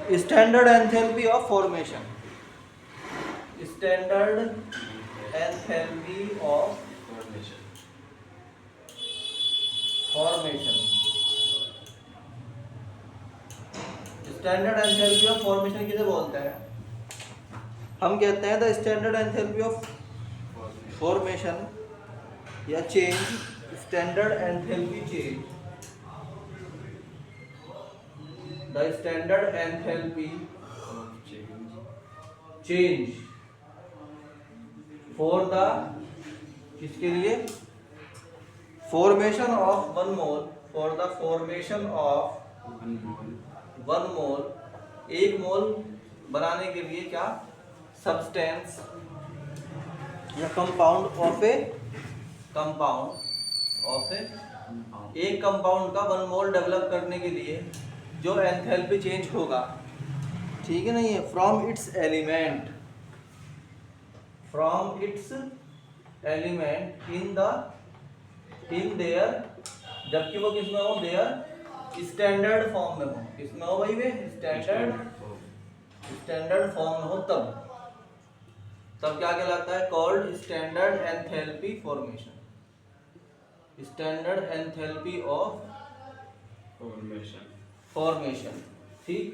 Standard enthalpy of formation, standard enthalpy of formation, standard enthalpy of formation किसे बोलते हैं? हम कहते हैं the standard enthalpy of formation या change, standard enthalpy change, the standard enthalpy change for the, किसके लिए? Formation of one mole, for the formation of one mole, एक मोल बनाने के लिए क्या? सब्सटेंस या compound of a, compound of a, एक कंपाउंड का वन मोल डेवलप करने के लिए जो एंथैल्पी चेंज होगा, ठीक है नहीं है, from its element, from its element in their, जबकि वो किसमें हो? देयर स्टैंडर्ड फॉर्म में हो। किसमें हो भाई? वे स्टैंडर्ड फॉर्म में हो, तब क्या कहलाता है? Called standard enthalpy formation, standard enthalpy of formation. ठीक,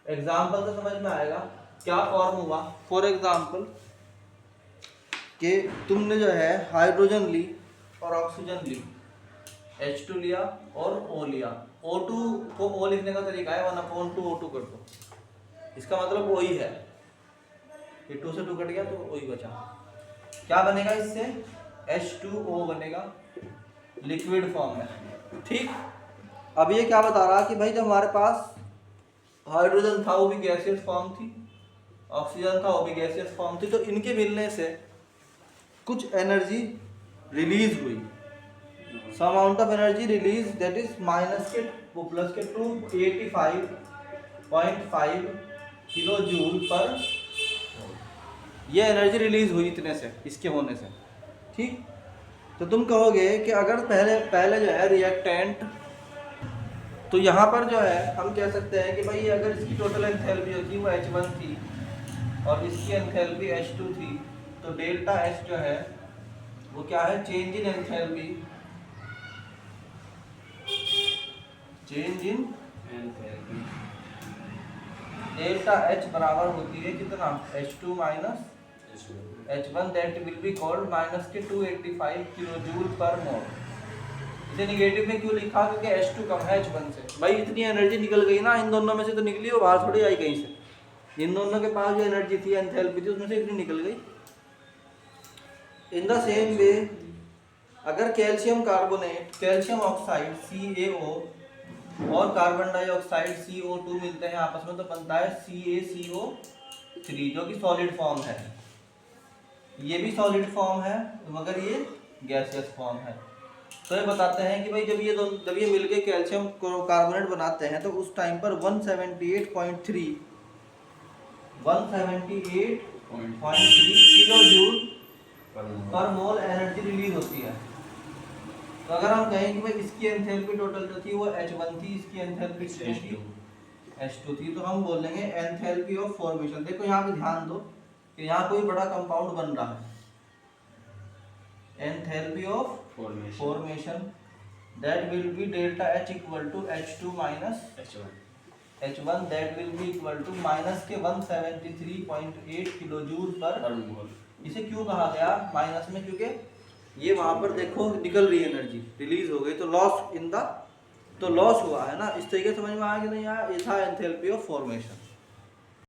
एग्जाम्पल तो समझ में आएगा क्या फॉर्म हुआ। फॉर एग्जाम्पल कि तुमने जो है हाइड्रोजन ली और ऑक्सीजन ली, H2 लिया और O लिया, O2 को O लिखने का तरीका है 1/2 O2 कर दो, इसका मतलब O ही है, ये 2 से 2 कट गया तो O ही बचा। क्या बनेगा इससे? H2O बनेगा लिक्विड फॉर्म में। ठीक, अब ये क्या बता रहा कि भाई जब हमारे पास हाइड्रोजन था वो भी गैसियस फॉर्म थी, ऑक्सीजन था वो भी गैसियस फॉर्म थी, तो इनके मिलने से कुछ एनर्जी रिलीज हुई, some amount of energy release, that is minus के वो प्लस के 285.5 किलो जूल पर, ये एनर्जी रिलीज हुई इतने से, इसके होने से। ठीक, तो तुम कहोगे कि अगर पहले जो है रिएक्टेंट, तो यहाँ पर जो है हम कह सकते हैं कि भाई अगर इसकी टोटल एंथैल्पी जो थी वो H1 थी और इसकी एंथैल्पी H2 थी, तो डेल्टा H जो है वो क्या है? Change in enthalpy, change in delta H बराबर होती है कितना? H2 minus H1, that will be called minus के 285 किलो जूल पर मोल। इसे निगेटिव में क्यों लिखा? क्योंकि H2 कम है H1 से। भाई इतनी एनर्जी निकल गई ना, इन दोनों में से तो निकली, वो बाहर थोड़ी आई कहीं से, इन दोनों के पास जो एनर्जी थी, एंथैल्पी थी, उसमें से इतनी निकल गई। इन द सेम वे अगर calcium carbonate, calcium oxide CaO और कार्बन डाइऑक्साइड CO2 मिलते हैं आपस में, तो बनता है CaCO3, जो कि सॉलिड फॉर्म है। ये भी सॉलिड फॉर्म है मगर ये गैसियस फॉर्म है। तो ये बताते हैं कि भाई जब ये मिलके कैल्शियम कार्बोनेट बनाते हैं तो उस टाइम पर 178.3 किलो जूल पर मोल एनर्जी रिलीज होती है। तो अगर हम कहें कि भाई इसकी एंथैल्पी टोटल जो थी वो H1 थी, इसकी एंथैल्पी H2 थी, तो हम बोलेंगे एंथैल्पी ऑफ फॉर्मेशन। देखो यहाँ पे ध्यान दो कि यहाँ कोई बड़ा कंपाउंड बन रहा है, enthalpy of formation that will be delta H equal to H2 minus H1, that will be equal to minus के 173.8 किलो जूल पर मोल। इसे क्यों कहा गया माइनस में? क्योंकि ये वहां पर देखो निकल रही एनर्जी, रिलीज हो गई, तो लॉस इन द, तो लॉस हुआ है ना। इस तरीके समझ में आया कि नहीं आया? ये था एंथैल्पी ऑफ फॉर्मेशन।